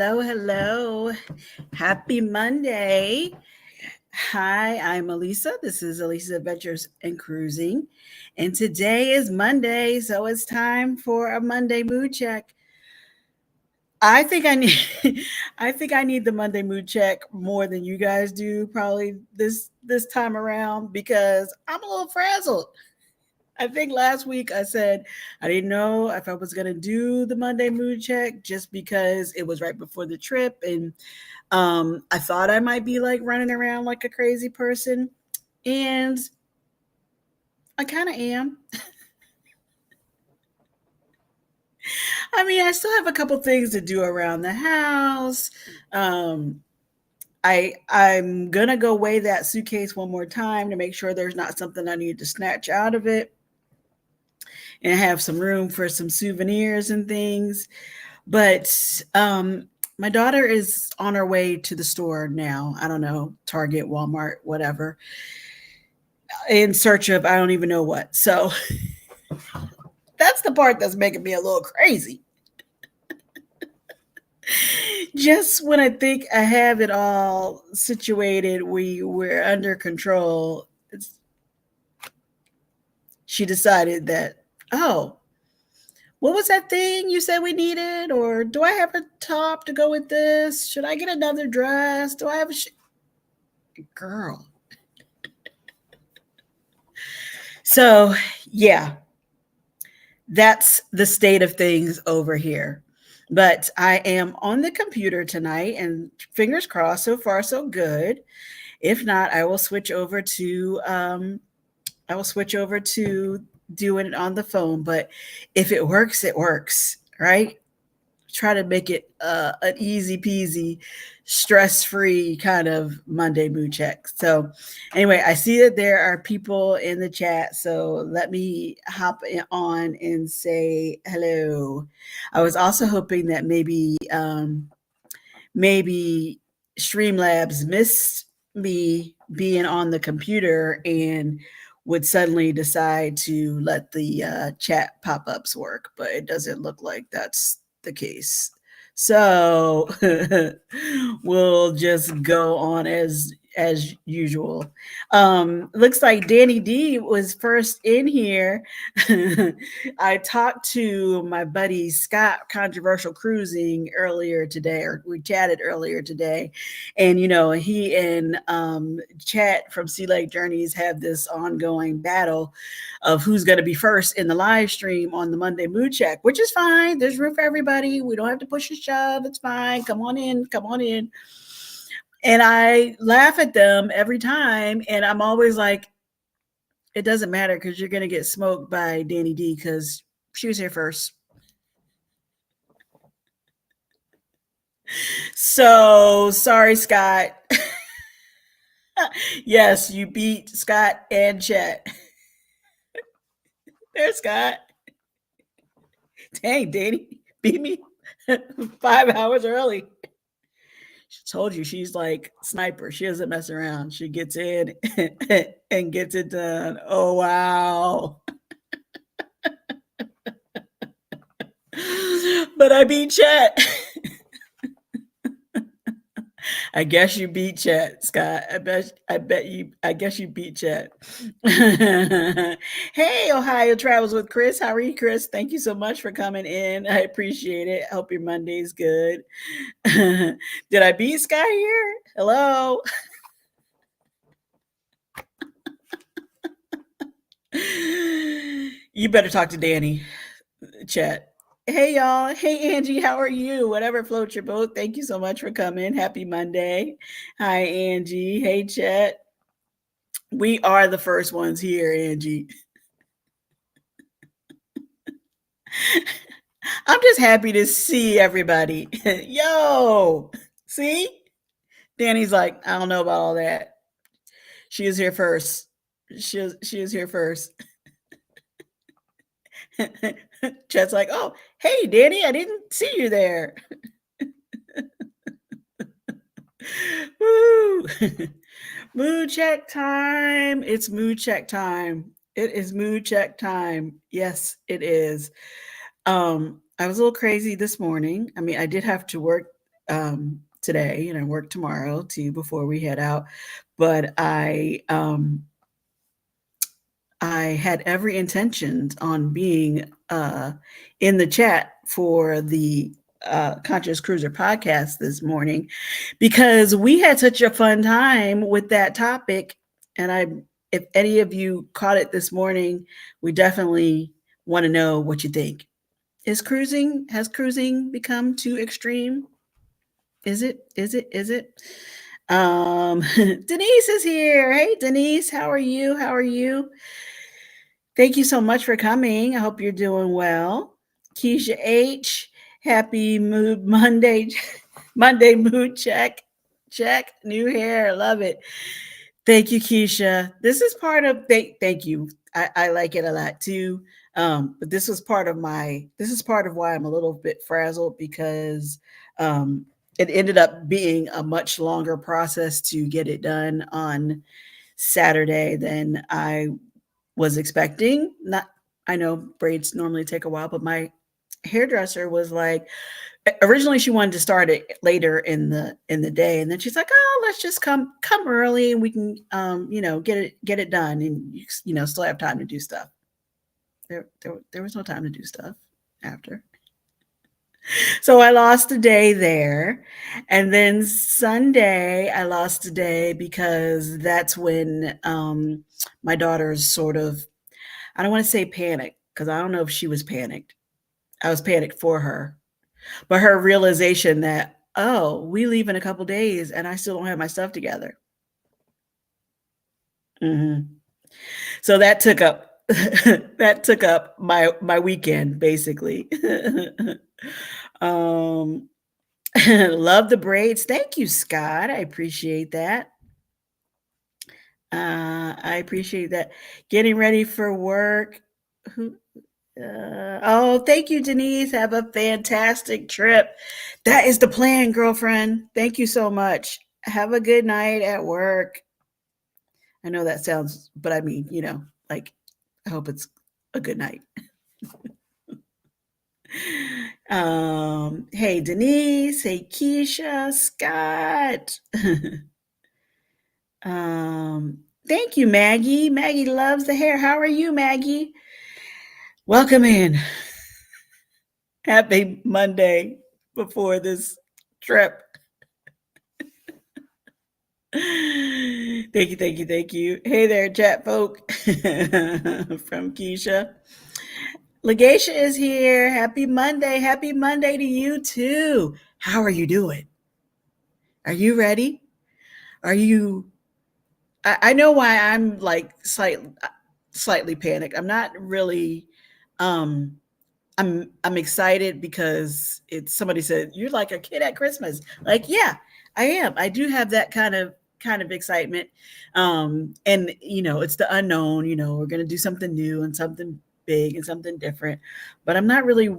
hello, hello. Happy Monday. Hi, I'm Elisa. This is Elisa Adventures and Cruising. And today is Monday, so it's time for a Monday mood check. I think I need I think I need the Monday mood check more than you guys do probably this time around because I'm a little frazzled. I think last week I said I didn't know if I was going to do the Monday mood check just because it was right before the trip and I thought I might be like running around like a crazy person and I kind of am. I mean, I still have a couple things to do around the house. Um I'm going to go weigh that suitcase one more time to make sure there's not something I need to snatch out of it and have some room for some souvenirs and things. But my daughter is on her way to the store now. I don't know, Target, Walmart, whatever, in search of I don't even know what. So that's the part that's making me a little crazy. Just when I think I have it all situated, we're under control. She decided that, oh, what was that thing you said we needed? Or do I have a top to go with this? Should I get another dress? Do I have a girl? So, yeah, that's the state of things over here. But I am on the computer tonight and fingers crossed, so far so good. If not, I will switch over to doing it on the phone, but if it works, right? Try to make it an easy peasy, stress free kind of Monday mood check. So, anyway, I see that there are people in the chat. So, let me hop on and say hello. I was also hoping that maybe Streamlabs missed me being on the computer and would suddenly decide to let the chat pop ups work, but it doesn't look like that's the case. So we'll just go on as usual. Looks like Danny D was first in here. I talked to my buddy Scott Controversial Cruising earlier today, or we chatted earlier today, and he and Chat from Sea Lake Journeys have this ongoing battle of who's going to be first in the live stream on the Monday Mood Check, which is fine. There's room for everybody. We don't have to push and shove. It's fine. Come on in. Come on in. And I laugh at them every time, and I'm always like, it doesn't matter because you're going to get smoked by Danny D because she was here first. So sorry, Scott. Yes, you beat Scott and Chet. There's Scott. Dang, Danny beat me 5 hours early. She told you she's like sniper. She doesn't mess around. She gets in and gets it done. Oh wow. But I beat Chet. I guess you beat Chet, Scott. I guess you beat Chet. Hey, Ohio Travels with Chris. How are you, Chris? Thank you so much for coming in. I appreciate it. Hope your Monday's good. Did I beat Sky here? Hello. You better talk to Danny, Chet. Hey y'all. Hey Angie, how are you? Whatever floats your boat. Thank you so much for coming. Happy Monday. Hi Angie. Hey Chet. We are the first ones here, Angie. I'm just happy to see everybody. Yo. See? Danny's like, I don't know about all that. She is here first. She is here first. Chet's like, oh, hey, Danny, I didn't see you there. Woo! Mood check time. It's mood check time. It is mood check time. Yes, it is. I was a little crazy this morning. I mean, I did have to work. today, and I work tomorrow too before we head out. But I had every intention on being in the chat for the Conscious Cruiser podcast this morning because we had such a fun time with that topic. And if any of you caught it this morning, we definitely want to know what you think. Has cruising become too extreme? Is it? Denise is here. Hey, Denise, how are you? Thank you so much for coming. I hope you're doing well. Keisha H, happy mood Monday. Monday mood check. New hair. Love it. Thank you, Keisha. This is part of thank you. I like it a lot too. But this is part of why I'm a little bit frazzled because it ended up being a much longer process to get it done on Saturday than I was expecting. Not, I know braids normally take a while, but my hairdresser was like, originally she wanted to start it later in the day, and then she's like, oh, let's just come early and we can get it done, and still have time to do stuff. There was no time to do stuff after. So I lost a day there. And then Sunday, I lost a day because that's when my daughter's sort of, I don't want to say panicked because I don't know if she was panicked. I was panicked for her. But her realization that, oh, we leave in a couple days and I still don't have my stuff together. Mm-hmm. So that took up my weekend basically. Love the braids. Thank you, Scott. I appreciate that. Getting ready for work. Oh, thank you, Denise. Have a fantastic trip. That is the plan, girlfriend. Thank you so much. Have a good night at work. I know that sounds, but I mean, like, I hope it's a good night. Hey, Denise. Hey, Keisha, Scott. Thank you, Maggie. Maggie loves the hair. How are you, Maggie? Welcome in. Happy Monday before this trip. Thank you. Hey there, chat folk. From Keisha. Legacia is here. Happy Monday. Happy Monday to you too. How are you doing? Are you ready? Are you I know why I'm like slightly panicked. I'm not really I'm excited because it's somebody said you're like a kid at Christmas. Like, yeah, I am. I do have that kind of excitement. And it's the unknown, we're going to do something new and something big and something different. But I'm not really,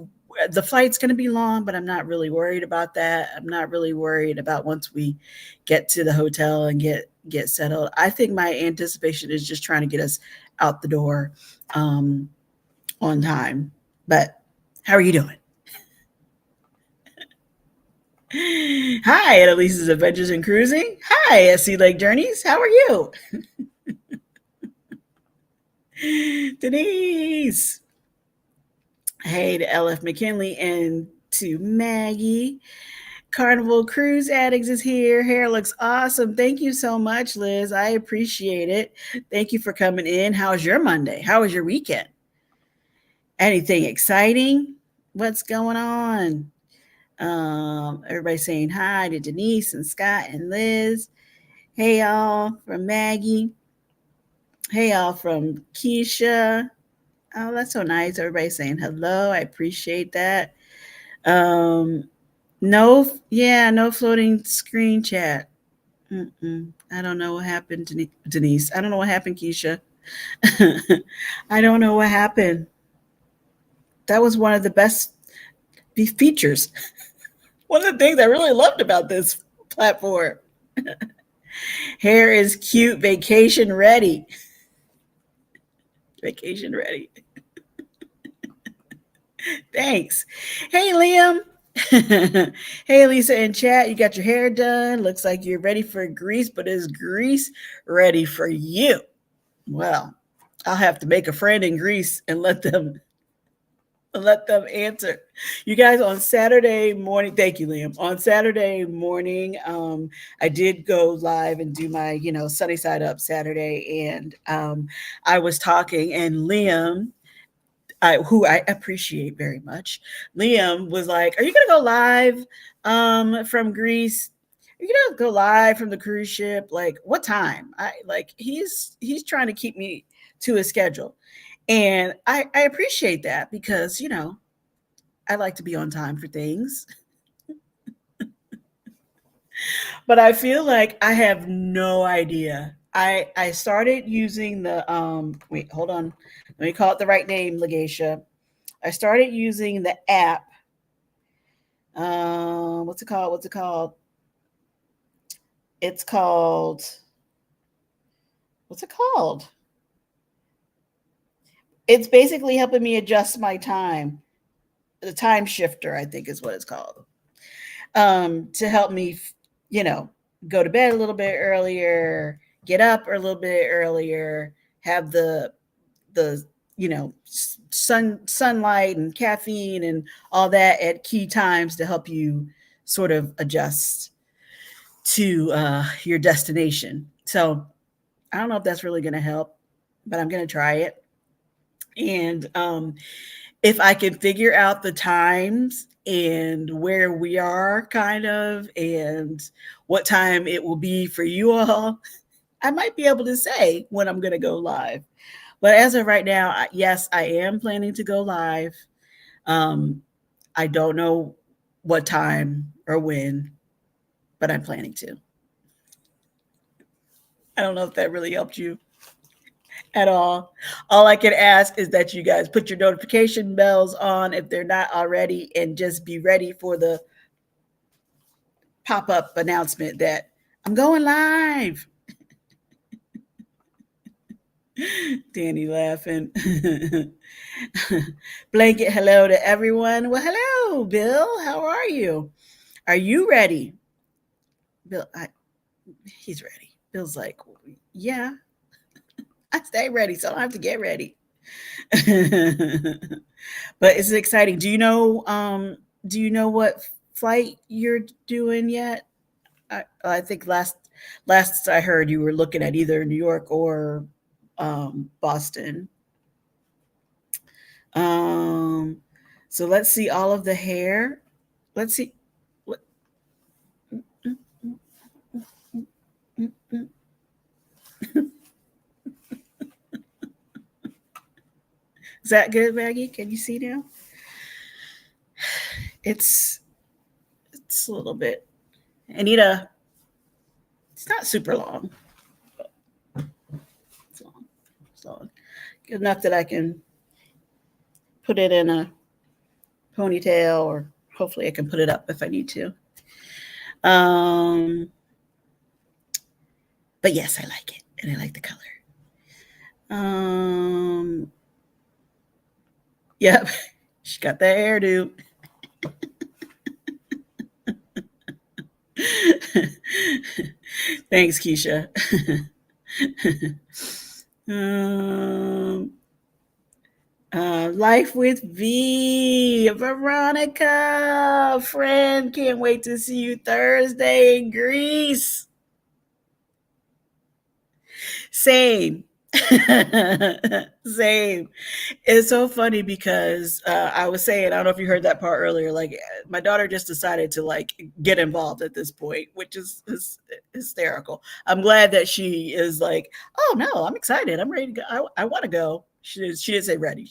the flight's going to be long, but I'm not really worried about that. I'm not really worried about once we get to the hotel and get settled. I think my anticipation is just trying to get us out the door on time. But how are you doing? Hi, at Elise's Adventures in Cruising. Hi, at Sea Lake Journeys. How are you? Denise. Hey to LF McKinley and to Maggie. Carnival Cruise Addicts is here. Hair looks awesome. Thank you so much, Liz. I appreciate it. Thank you for coming in. How's your Monday? How was your weekend? Anything exciting? What's going on? Everybody saying hi to Denise and Scott and Liz. Hey y'all from Maggie. Hey y'all from Keisha. Oh, that's so nice. Everybody saying hello. I appreciate that. No floating screen chat. I don't know what happened, Denise. I don't know what happened, Keisha. I don't know what happened. That was one of the best features. One of the things I really loved about this platform. Hair is cute, vacation ready. Vacation ready. Thanks. Hey, Liam. Hey, Lisa in chat, you got your hair done. Looks like you're ready for Greece, but is Greece ready for you? Well, I'll have to make a friend in Greece and let them answer. You guys, on Saturday morning, thank you, Liam. On Saturday morning, I did go live and do my, sunny side up Saturday, and I was talking, and Liam, who I appreciate very much, Liam was like, "Are you gonna go live from Greece? Are you gonna go live from the cruise ship? Like, what time?" He's trying to keep me to a schedule, and I appreciate that because I like to be on time for things. But I feel like I have no idea. I started using the wait, hold on. Let me call it the right name, Legacia. I started using the app. What's it called? What's it called? It's called what's it called? It's basically helping me adjust my time. The time shifter, I think, is what it's called. To help me, you know, go to bed a little bit earlier, get up a little bit earlier, have the sunlight and caffeine and all that at key times to help you sort of adjust to your destination. So I don't know if that's really going to help, but I'm going to try it. And if I can figure out the times and where we are, kind of, and what time it will be for you all, I might be able to say when I'm going to go live. But as of right now, yes, I am planning to go live. I don't know what time or when, but I'm planning to. I don't know if that really helped you at all. All I can ask is that you guys put your notification bells on if they're not already, and just be ready for the pop up announcement that I'm going live. Danny laughing. Blanket hello to everyone. Well, hello, Bill. How are you? Are you ready? Bill, he's ready. Bill's like, yeah, I stay ready, so I don't have to get ready. But it's exciting. Do you know what flight you're doing yet? I think last I heard you were looking at either New York or Boston. Um, so let's see all of the hair. Let's see. Is that good, Maggie? Can you see now? It's it's a little bit. Anita, it's not super long. It's long. It's long. Good enough that I can put it in a ponytail, or hopefully I can put it up if I need to. Um, but yes, I like it, and I like the color. Um, yep, she got that hairdo. Thanks, Keisha. um, Life with V, Veronica, friend, can't wait to see you Thursday in Greece. Same. Same. It's so funny because I was saying, I don't know if you heard that part earlier, like my daughter just decided to like get involved at this point, which is hysterical. I'm glad that she is like, oh no, I'm excited, I'm ready to go, I want to go. She didn't say ready.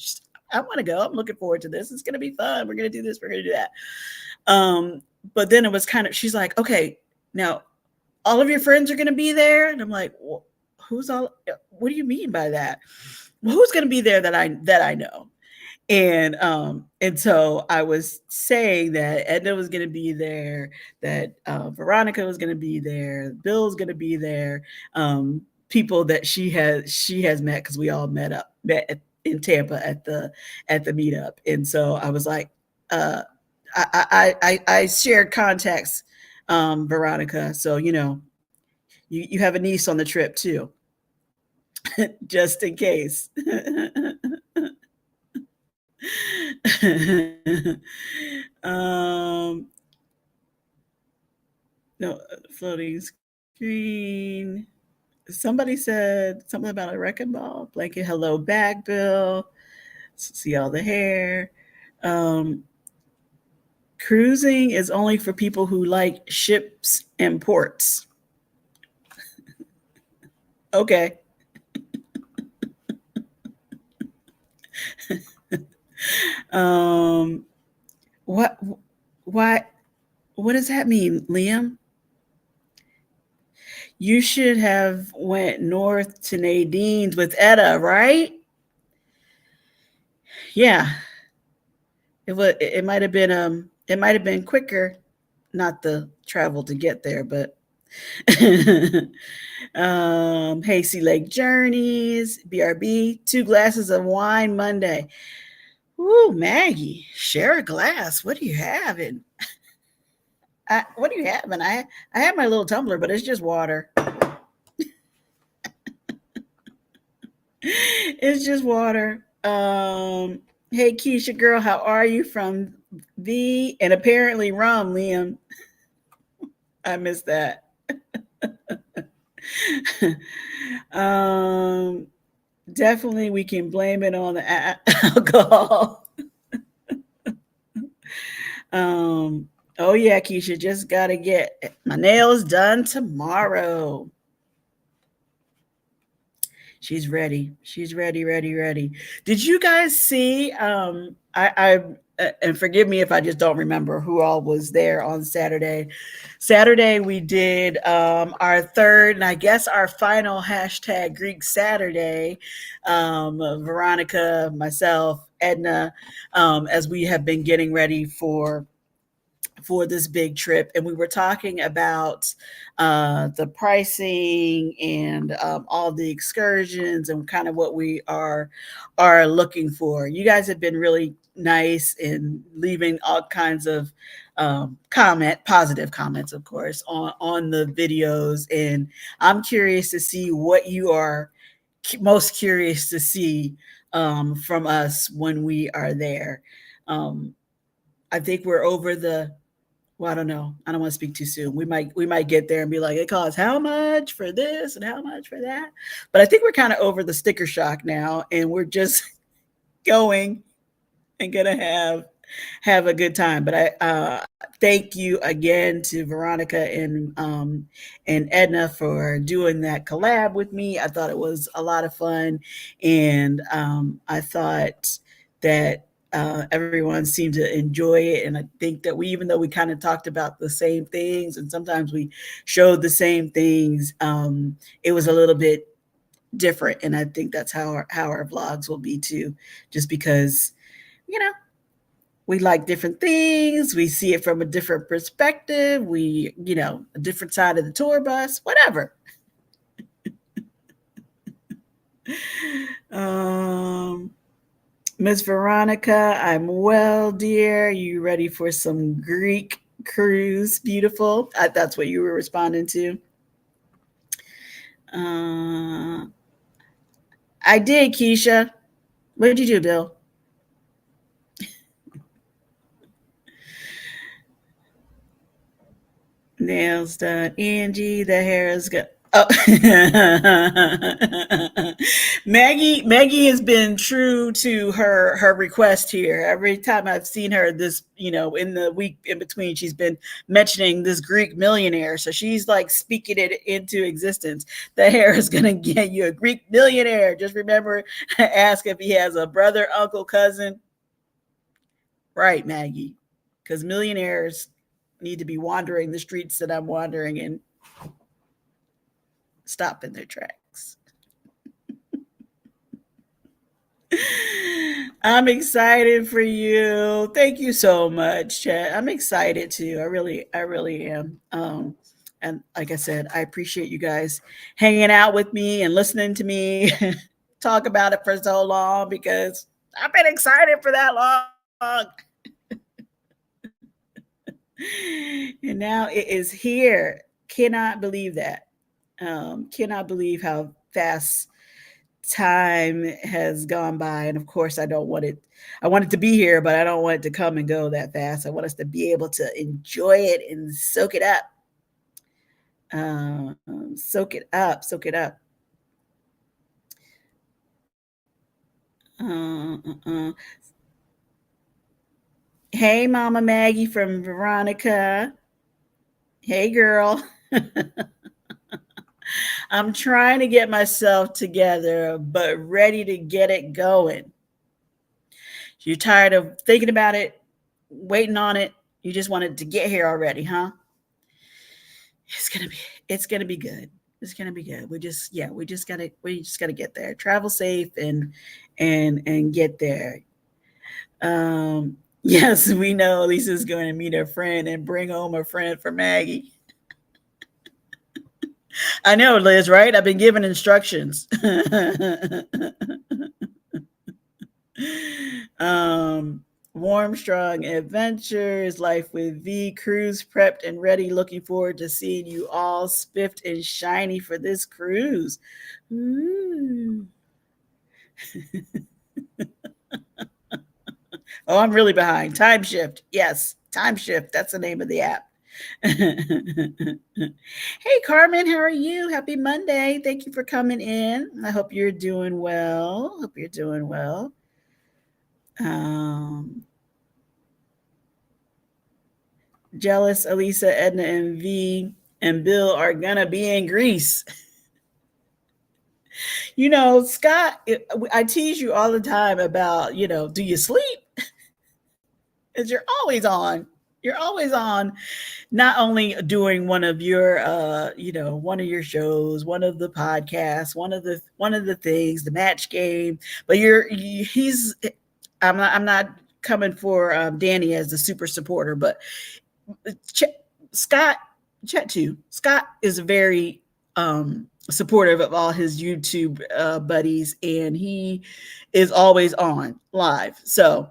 I want to go, I'm looking forward to this, it's going to be fun, we're going to do this, we're going to do that. But then it was kind of, she's like, okay, now all of your friends are going to be there, and I'm like, well, who's all, what do you mean by that? Well, who's going to be there that I know? And so I was saying that Edna was going to be there, that Veronica was going to be there, Bill's going to be there, people that she has met, because we all met in Tampa at the meetup. And so I was like, I shared contacts, Veronica. So you have a niece on the trip too, just in case. um, no floating screen. Somebody said something about a wrecking ball blanket. Hello, bag bill. See all the hair. Um, Cruising is only for people who like ships and ports. Okay. Um, what? Why? What does that mean, Liam? You should have went north to Nadine's with Etta, right? Yeah, it was. It might have been. It might have been quicker, not the travel to get there, but. Hasty Lake Journeys, BRB, 2 glasses of wine Monday. Ooh, Maggie, share a glass. What are you having? What are you having? I have my little tumbler, but it's just water. It's just water. Hey Keisha girl, how are you? From V and apparently rum, Liam. I missed that. um, Definitely we can blame it on the alcohol. Oh yeah, Keisha, just gotta get my nails done tomorrow. She's ready. She's ready, ready, ready. Did you guys see? And forgive me if I just don't remember who all was there on Saturday. Saturday we did our third and I guess our final hashtag Greek Saturday. Veronica, myself, Edna, as we have been getting ready for this big trip, and we were talking about the pricing and all the excursions and kind of what we are looking for. You guys have been really nice in leaving all kinds of positive comments, of course, on the videos, and I'm curious to see what you are most curious to see from us when we are there. Um, I think we're over the well, I don't know. I don't want to speak too soon. We might get there and be like, it costs how much for this and how much for that. But I think we're kind of over the sticker shock now, and we're just going and gonna have a good time. But I thank you again to Veronica and Edna for doing that collab with me. I thought it was a lot of fun, and I thought that everyone seemed to enjoy it. And I think that even though we kind of talked about the same things and sometimes we showed the same things, it was a little bit different. And I think that's how our vlogs will be too, just because, you know, we like different things. We see it from a different perspective. A different side of the tour bus, whatever. Um, Miss Veronica, I'm well, dear. You ready for some Greek cruise? Beautiful. That's what you were responding to. Uh, I did, Keisha. What did you do, Bill? Nails done. Angie, the hair is good. Oh, Maggie has been true to her request here. Every time I've seen her this, in the week in between, she's been mentioning this Greek millionaire. So she's like speaking it into existence. The hair is gonna get you a Greek millionaire. Just remember, ask if he has a brother, uncle, cousin. Right, Maggie, because millionaires need to be wandering the streets that I'm wandering and stop in their tracks. I'm excited for you. Thank you so much, Chet. I'm excited too. I really am. And like I said, I appreciate you guys hanging out with me and listening to me talk about it for so long because I've been excited for that long. And now it is here. Cannot believe that. Cannot believe how fast time has gone by. And of course, I want it to be here, but I don't want it to come and go that fast. I want us to be able to enjoy it and soak it up. Soak it up, soak it up. Uh, uh, uh. Hey, Mama Maggie from Veronica. Hey, girl. I'm trying to get myself together, but ready to get it going. You're tired of thinking about it, waiting on it. You just want it to get here already, huh? It's gonna be it's gonna be good. It's gonna be good. We just gotta get there. Travel safe and get there. Yes, we know Lisa's going to meet her friend and bring home a friend for Maggie. I know, Liz, right? I've been given instructions. um, Warm, strong adventures, life with V, cruise prepped and ready. Looking forward to seeing you all spiffed and shiny for this cruise. Ooh. Oh, I'm really behind. Time Shift. Yes, Time Shift. That's the name of the app. Hey, Carmen, how are you? Happy Monday. Thank you for coming in. I hope you're doing well. Hope you're doing well. Um, Jealous, Elisa, Edna, and V and Bill are gonna be in Greece. You know, Scott, I tease you all the time about, do you sleep? Because you're always on. You're always on, not only doing one of your one of your shows, one of the podcasts, one of the things, the match game, but he's I'm not coming for Danny as the super supporter, but Ch- Scott Chet too. Scott is very supportive of all his YouTube buddies, and he is always on live. So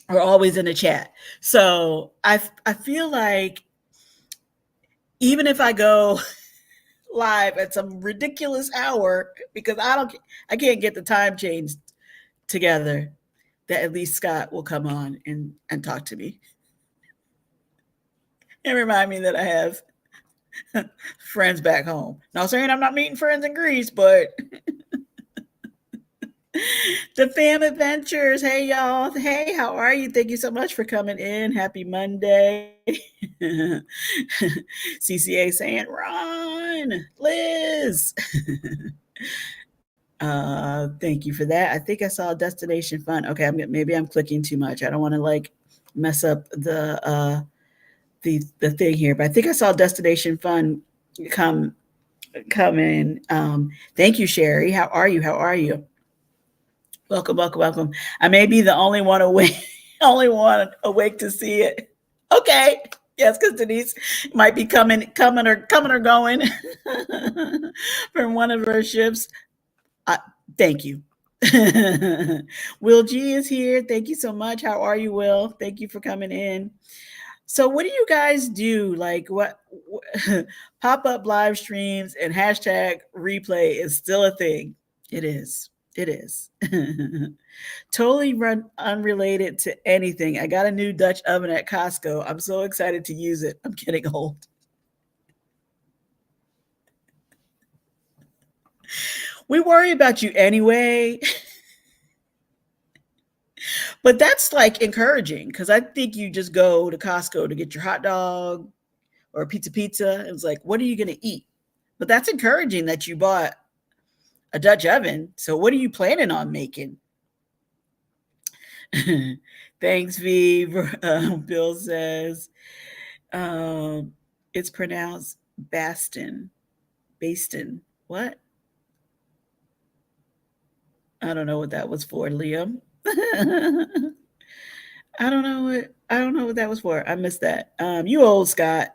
we're always in the chat. So I feel like even if I go live at some ridiculous hour because I can't get the time change together, that at least Scott will come on and talk to me and remind me that I have friends back home. Not saying I'm not meeting friends in Greece, but the fam adventures. Hey y'all. Hey, how are you? Thank you so much for coming in. Happy Monday. CCA saying run, Liz. Thank you for that. I think I saw Destination Fun. Okay, maybe I'm clicking too much. I don't want to like mess up the thing here, but I think I saw Destination Fun come come in. Thank you, Sherry. How are you? How are you? Welcome, welcome, welcome. I may be the only one awake, only one awake to see it. Okay. Yes, because Denise might be coming or going from one of her ships. Uh, Thank you. Will G is here. Thank you so much. How are you, Will? Thank you for coming in. So, what do you guys do? Like, what pop up live streams and hashtag replay is still a thing. It is. It is. Totally unrelated to anything. I got a new Dutch oven at Costco. I'm so excited to use it. I'm getting old. We worry about you anyway. But that's like encouraging because I think you just go to Costco to get your hot dog or pizza. It's like, what are you going to eat? But that's encouraging that you bought a Dutch oven. So what are you planning on making? Thanks, V. Bill says it's pronounced Baston. Baston. What? I don't know what that was for, Liam. I don't know what that was for. I missed that. You old Scott.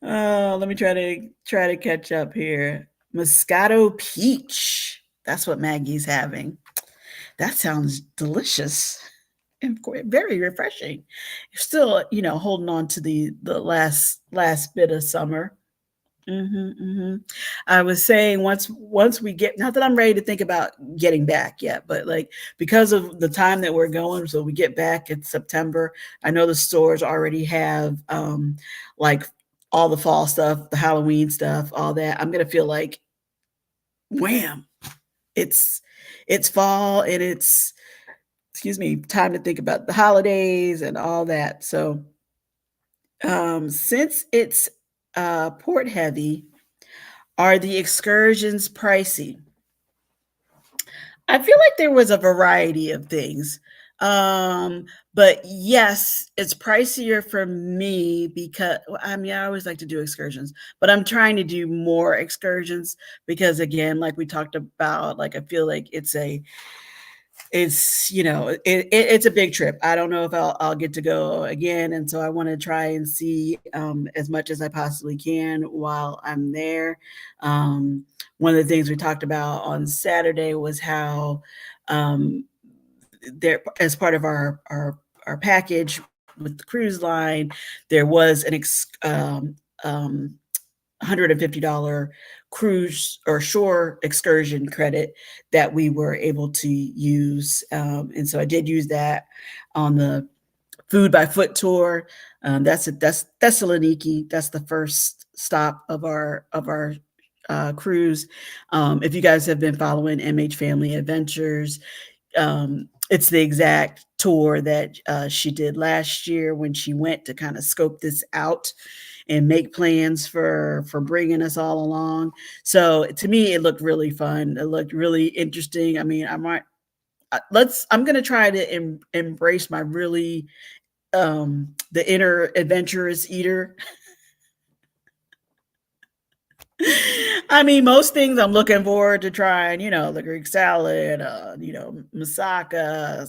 Oh, let me try to catch up here. Moscato peach. That's what Maggie's having. That sounds delicious and very refreshing. Still, holding on to the last bit of summer. Mhm, mhm. I was saying once we get, not that I'm ready to think about getting back yet, but, like, because of the time that we're going, so we get back in September, I know the stores already have, like, all the fall stuff, the Halloween stuff, all that. I'm gonna feel like, wham! It's it's fall and it's, excuse me, time to think about the holidays and all that. So, since it's, port heavy, are the excursions pricey? I feel like there was a variety of things. Um, but yes, it's pricier for me because, well, I mean, I always like to do excursions, but I'm trying to do more excursions because, again, like we talked about, like, I feel like it's a big trip. I don't know if I'll get to go again, and so I wanna try and see, as much as I possibly can while I'm there. One of the things we talked about on Saturday was how, um, there, as part of our package with the cruise line, there was $150 cruise or shore excursion credit that we were able to use. And so I did use that on the food by foot tour. That's Thessaloniki. That's the first stop of our cruise. If you guys have been following MH Family Adventures, it's the exact tour that she did last year when she went to kind of scope this out and make plans for bringing us all along. So to me, it looked really fun. It looked really interesting. I mean, I might I'm gonna try to embrace my really the inner adventurous eater. I mean, most things I'm looking forward to trying, the Greek salad, moussaka,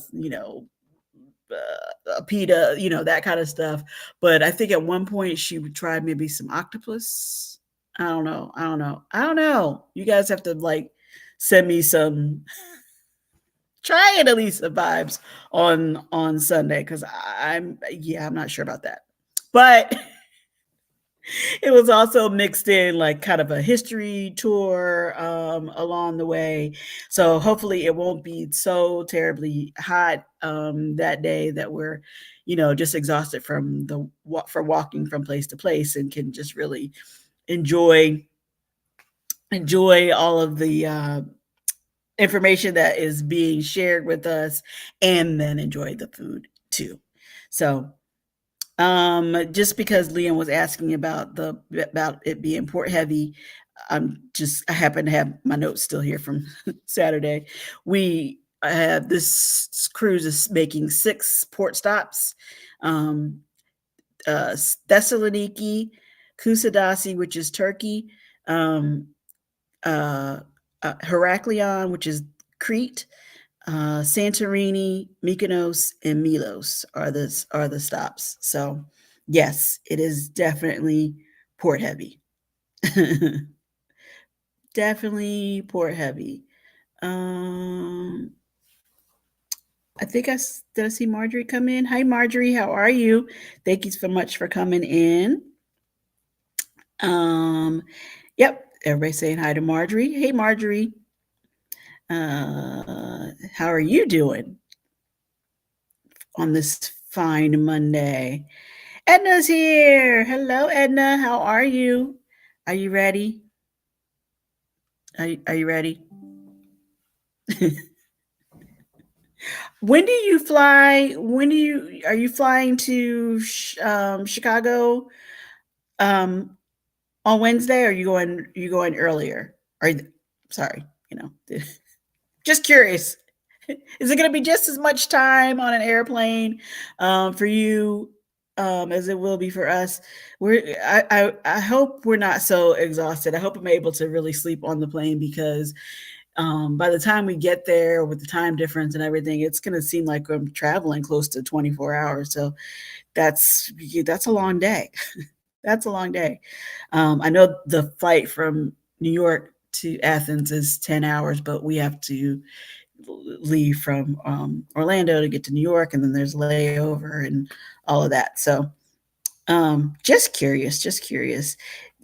pita, that kind of stuff. But I think at one point she would try maybe some octopus. I don't know. I don't know. I don't know. You guys have to, like, send me some, try it at least, the vibes on Sunday, because I'm not sure about that. But it was also mixed in, like, kind of a history tour, along the way. So hopefully it won't be so terribly hot, that day that we're, just exhausted from walking from place to place and can just really enjoy all of the, information that is being shared with us, and then enjoy the food too. So, just because Liam was asking about it being port heavy, I happen to have my notes still here from Saturday. We have this cruise is making 6 port stops. Um, Thessaloniki, Kusadasi, which is Turkey, um, uh, Heraklion, which is Crete, Santorini, Mykonos, and Milos are the stops. So yes, it is definitely port heavy. Definitely port heavy. Um, I think did I see Marjorie come in? Hi, Marjorie. How are you? Thank you so much for coming in. Um, yep. Everybody saying hi to Marjorie. Hey, Marjorie. How are you doing on this fine Monday? Edna's here. Hello, Edna. How are you? Are you ready? Are you ready? When do you fly? Are you flying to Chicago um, on Wednesday? Or are you going earlier? Sorry, just curious. Is it going to be just as much time on an airplane for you as it will be for us? I hope we're not so exhausted. I hope I'm able to really sleep on the plane, because by the time we get there with the time difference and everything, it's going to seem like I'm traveling close to 24 hours. So that's a long day. That's a long day. I know the flight from New York to Athens is 10 hours, but leave from Orlando to get to New York, and then there's layover and all of that. So just curious, just curious.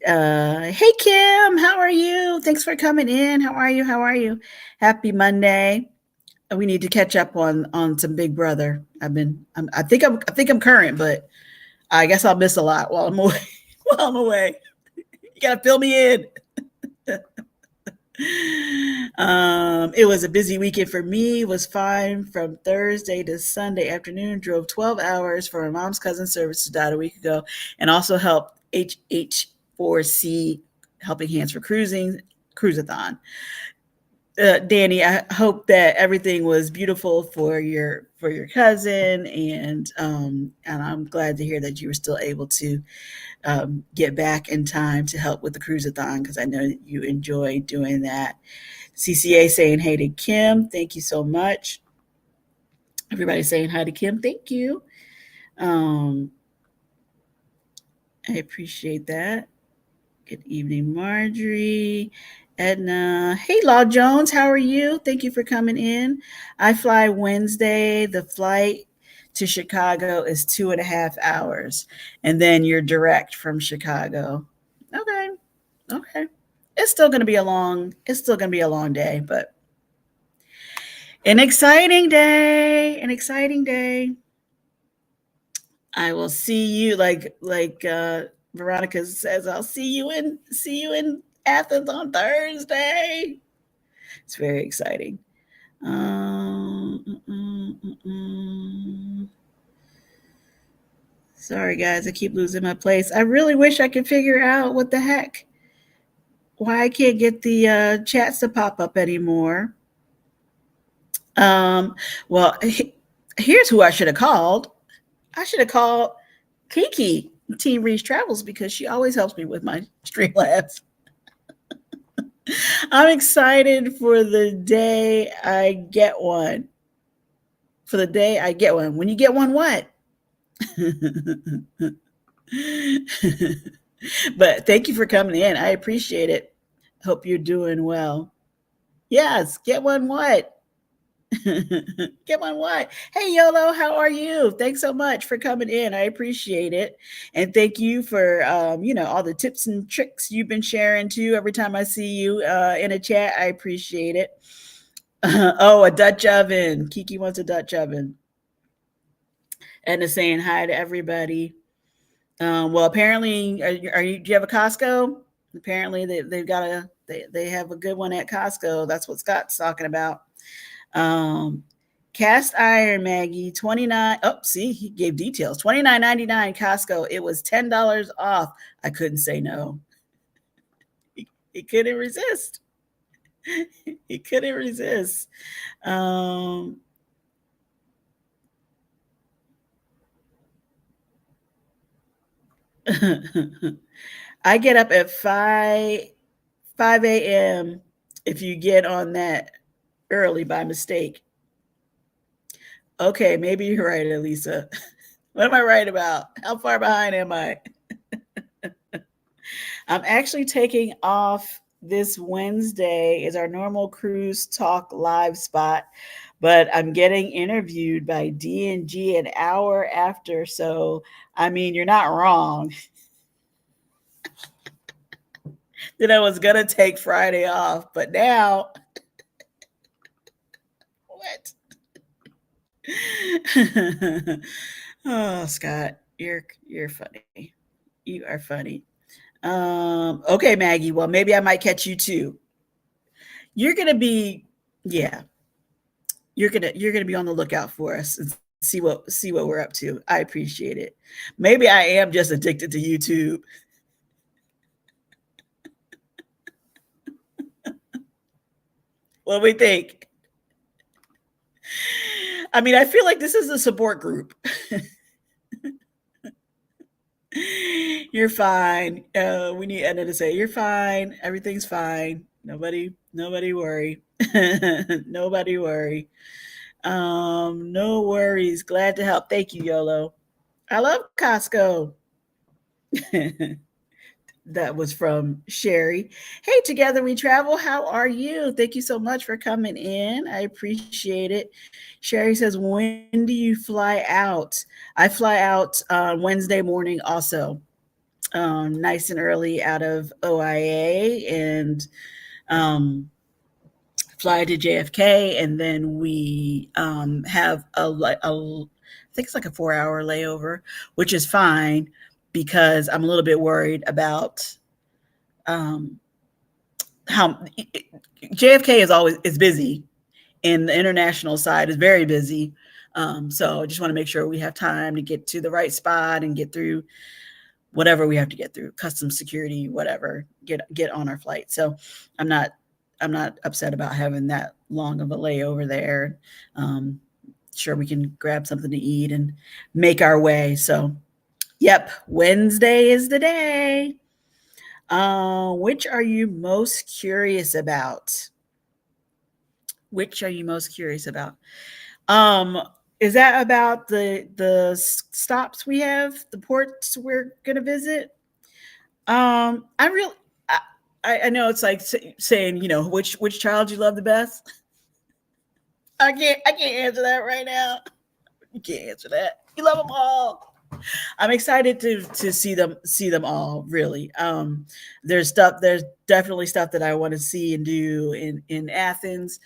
Hey Kim, how are you? Thanks for coming in. How are you? How are you? Happy Monday. We need to catch up on some Big Brother. I think I'm current, but I guess I'll miss a lot while I'm away. While I'm away, you gotta fill me in. It was a busy weekend for me. It was fine from Thursday to Sunday afternoon. Drove 12 hours for my mom's cousin's service who died a week ago, and also helped HH4C Helping Hands for Cruising Cruiseathon. Danny, I hope that everything was beautiful for your cousin, and I'm glad to hear that you were still able to get back in time to help with the cruiseathon, because I know that you enjoy doing that. CCA saying hey to Kim, thank you so much. Everybody saying hi to Kim, thank you. I appreciate that. Good evening, Marjorie. Edna. Hey, Law Jones, how are you? Thank you for coming in. I fly Wednesday. The flight to Chicago is 2.5 hours, and then you're direct from Chicago. Okay, okay. It's still gonna be a long. It's still gonna be a long day, but an exciting day. An exciting day. I will see you like Veronica says. I'll see you in Athens on Thursday. It's very exciting. Um, mm, mm, mm. Sorry, guys, I keep losing my place. I really wish I could figure out what the heck, why I can't get the chats to pop up anymore. Um, well, here's who I should have called. I should have called Kiki, Team Reach Travels, because she always helps me with my Streamlabs. I'm excited for the day I get one. For the day I get one. When you get one, what? But thank you for coming in. I appreciate it. Hope you're doing well. Yes, get one what? Get one what? Hey Yolo, how are you? Thanks so much for coming in. I appreciate it. And thank you for all the tips and tricks you've been sharing too. Every time I see you in a chat, I appreciate it. Oh, a Dutch oven. Kiki wants a Dutch oven. And is saying hi to everybody. Well, apparently, do you have a Costco? Apparently, they have a good one at Costco. That's what Scott's talking about. Cast iron Maggie 29. Oh, see, he gave details. $29.99 Costco. It was $10 off. I couldn't say no. He couldn't resist. He couldn't resist. I get up at 5 a.m. if you get on that early by mistake. Okay, maybe you're right, Elisa. What am I right about? How far behind am I? I'm actually taking off this Wednesday is our normal cruise talk live spot, but I'm getting interviewed by D&G an hour after. So, I mean, you're not wrong. That I was gonna take Friday off, but now what? Oh, Scott, you're funny. You are funny. Okay, Maggie. Well, maybe I might catch you too. You're gonna be, yeah. You're gonna be on the lookout for us and see what we're up to. I appreciate it. Maybe I am just addicted to YouTube. What do we think? I mean, I feel like this is a support group. You're fine. We need Edna to say, "You're fine. Everything's fine. Nobody worry. Nobody worry. No worries. Glad to help. Thank you, Yolo. I love Costco. That was from Sherry. Hey, together we travel. How are you? Thank you so much for coming in. I appreciate it. Sherry says, when do you fly out? I fly out Wednesday morning also, nice and early out of OIA and fly to JFK. And then we have I think it's like a 4 hour layover, which is fine because I'm a little bit worried about um, how JFK is busy, and the international side is very busy. So I just want to make sure we have time to get to the right spot and get through whatever we have to get through, customs security, whatever, get on our flight. So I'm not I'm not upset about having that long of a layover there. Sure, we can grab something to eat and make our way. So, yep, Wednesday is the day. Which are you most curious about? Which are you most curious about? Um, is that about the stops we have, the ports we're gonna visit? I really, I know it's like saying, which child you love the best. I can't answer that right now. You can't answer that. You love them all. I'm excited to see them all. Really, there's definitely stuff that I want to see and do in Athens.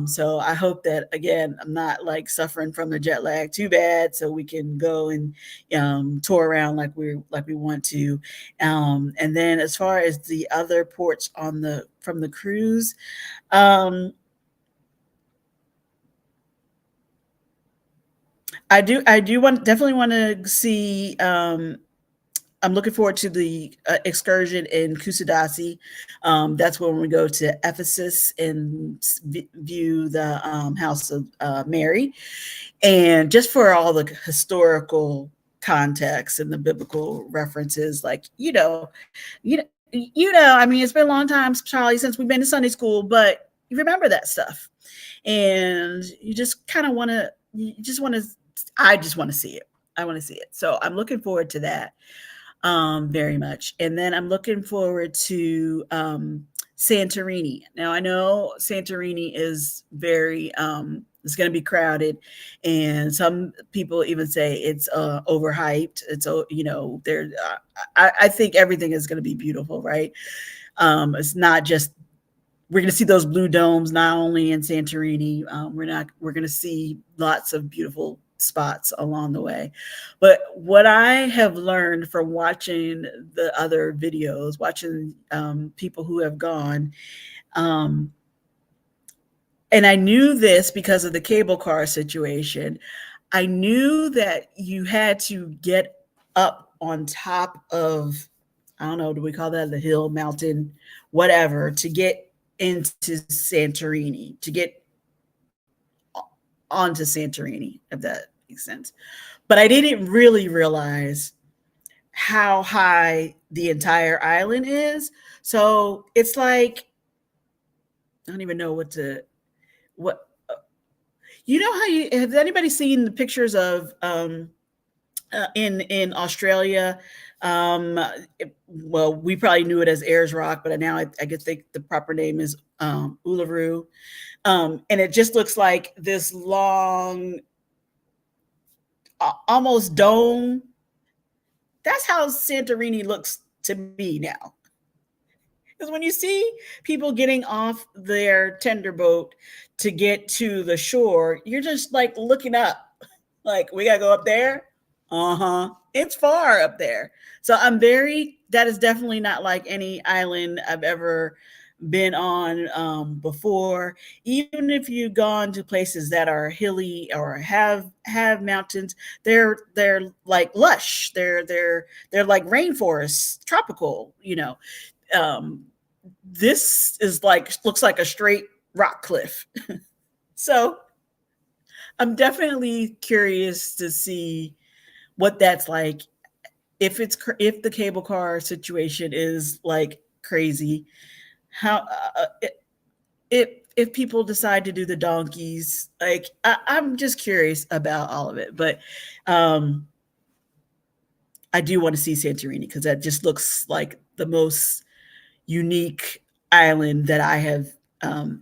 So I hope that again I'm not like suffering from the jet lag too bad, so we can go and tour around like we want to. And then as far as the other ports on the from the cruise. Um, I do definitely want to see. I'm looking forward to the excursion in Kusadasi. That's when we go to Ephesus and view the House of Mary, and just for all the historical context and the biblical references, like I mean, it's been a long time, Charlie, since we've been to Sunday school, but you remember that stuff, and you just kind of want to, you just want to, I just want to see it. I want to see it. So I'm looking forward to that very much. And then I'm looking forward to Santorini. Now I know Santorini is very it's going to be crowded, and some people even say it's overhyped. It's there. I think everything is going to be beautiful, right? It's not just we're going to see those blue domes not only in Santorini. We're going to see lots of beautiful spots along the way. But what I have learned from watching the other videos, watching people who have gone, um, and I knew this because of the cable car situation. I knew that you had to get up on top of, I don't know, do we call that the hill, mountain, whatever, to get into Santorini, to get onto Santorini, if that makes sense. But I didn't really realize how high the entire island is. So it's like, I don't even know what, how has anybody seen the pictures of, in Australia? Well, we probably knew it as Ayers Rock, but now I guess the proper name is Uluru. And it just looks like this long, almost dome. That's how Santorini looks to me now. Because when you see people getting off their tender boat to get to the shore, you're just like looking up, like, we got to go up there. It's far up there. So that is definitely not like any island I've ever been on before. Even if you've gone to places that are hilly or have mountains, they're like lush. They're like rainforests, tropical. Um, this is like looks like a straight rock cliff. So I'm definitely curious to see what that's like, if the cable car situation is like crazy, how if people decide to do the donkeys, like I'm just curious about all of it. But I do want to see Santorini because that just looks like the most unique island that I have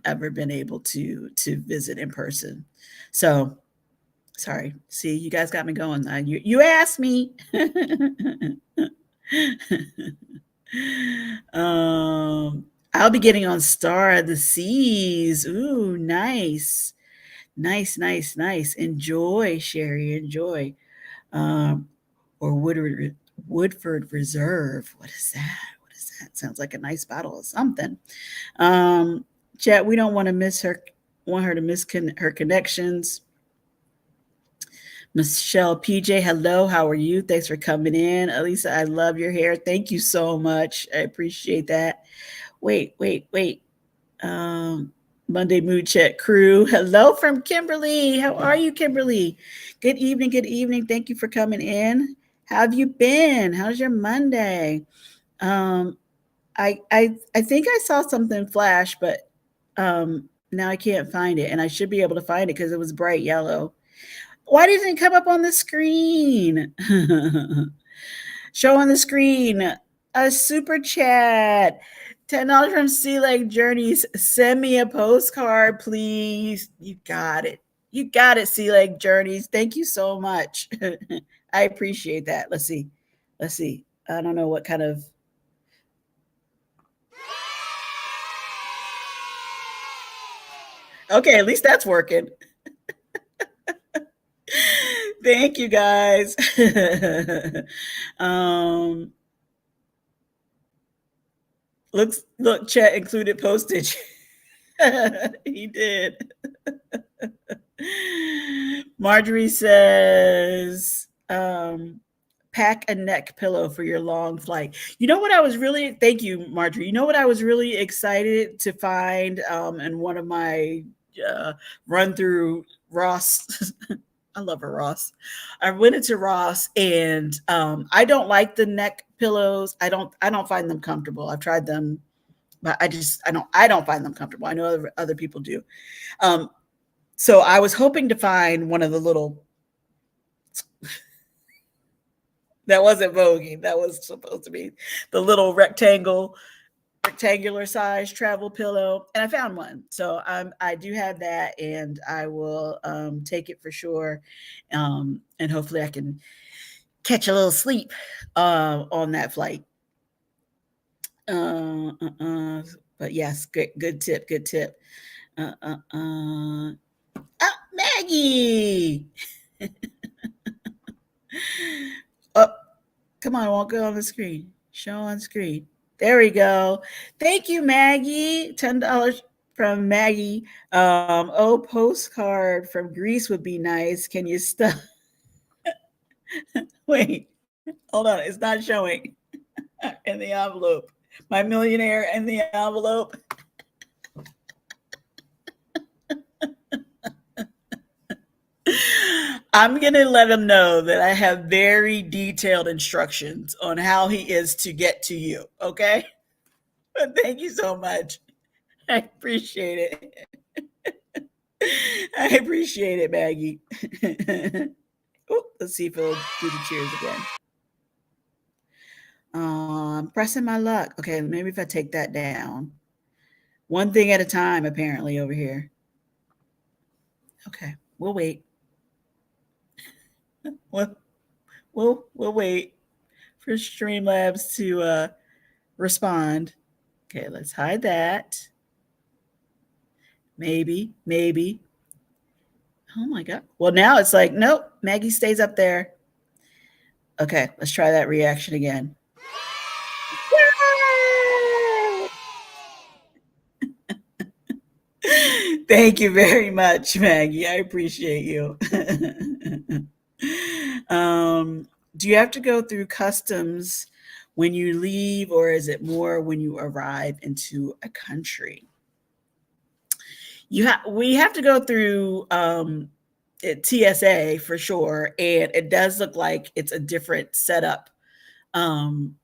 ever been able to visit in person. So sorry, see, you guys got me going. You asked me. I'll be getting on Star of the Seas. Ooh, nice. Nice, nice, nice. Enjoy, Sherry, enjoy. Um, or Woodford Reserve. What is that? What is that? Sounds like a nice bottle of something. Um, Chat, we don't want to miss her, want her to miss her connections. Michelle PJ, hello, how are you? Thanks for coming in. Elisa, I love your hair. Thank you so much. I appreciate that. Wait. Um, Monday Mood Chat crew. Hello from Kimberly. How are you, Kimberly? Good evening. Good evening. Thank you for coming in. How have you been? How's your Monday? Um, I think I saw something flash, but now I can't find it, and I should be able to find it because it was bright yellow. Why didn't it come up on the screen? Show on the screen a super chat. $10 from Sea Lake Journeys. Send me a postcard, please. You got it. You got it, Sea Lake Journeys. Thank you so much. I appreciate that. Let's see. Let's see. I don't know what kind of. Okay, at least that's working. Thank you guys. um, look, chat included postage. He did. Marjorie says, pack a neck pillow for your long flight. You know what I was really, thank you, Marjorie. You know what I was really excited to find in one of my run through Ross. I love a Ross. I went into Ross and I don't like the neck pillows. I don't find them comfortable. I've tried them, but I don't find them comfortable. I know other people do. Um, so I was hoping to find one of the little that wasn't voguing. That was supposed to be the little rectangular size travel pillow, and I found one. So I do have that, and I will take it for sure, and hopefully I can catch a little sleep on that flight. Uh, uh, uh, but yes, good tip, good tip. Uh, uh, uh. Oh, Maggie. Oh, come on, won't go on the screen. Show on screen. There we go. Thank you, Maggie. $10 from Maggie. Oh, postcard from Greece would be nice. Can you stop? Wait, hold on. It's not showing in the envelope. My millionaire in the envelope. I'm going to let him know that I have very detailed instructions on how he is to get to you. Okay. But thank you so much. I appreciate it. I appreciate it, Maggie. Oh, let's see if it'll do the cheers again. Pressing my luck. Okay, maybe if I take that down. One thing at a time, apparently, over here. Okay, we'll wait. We'll we'll wait for Streamlabs to respond. Okay, let's hide that. Maybe. Oh my god. Well, now it's like, nope, Maggie stays up there. Okay, let's try that reaction again. Thank you very much, Maggie. I appreciate you. Do you have to go through customs when you leave, or is it more when you arrive into a country? We have to go through TSA for sure, and it does look like it's a different setup um,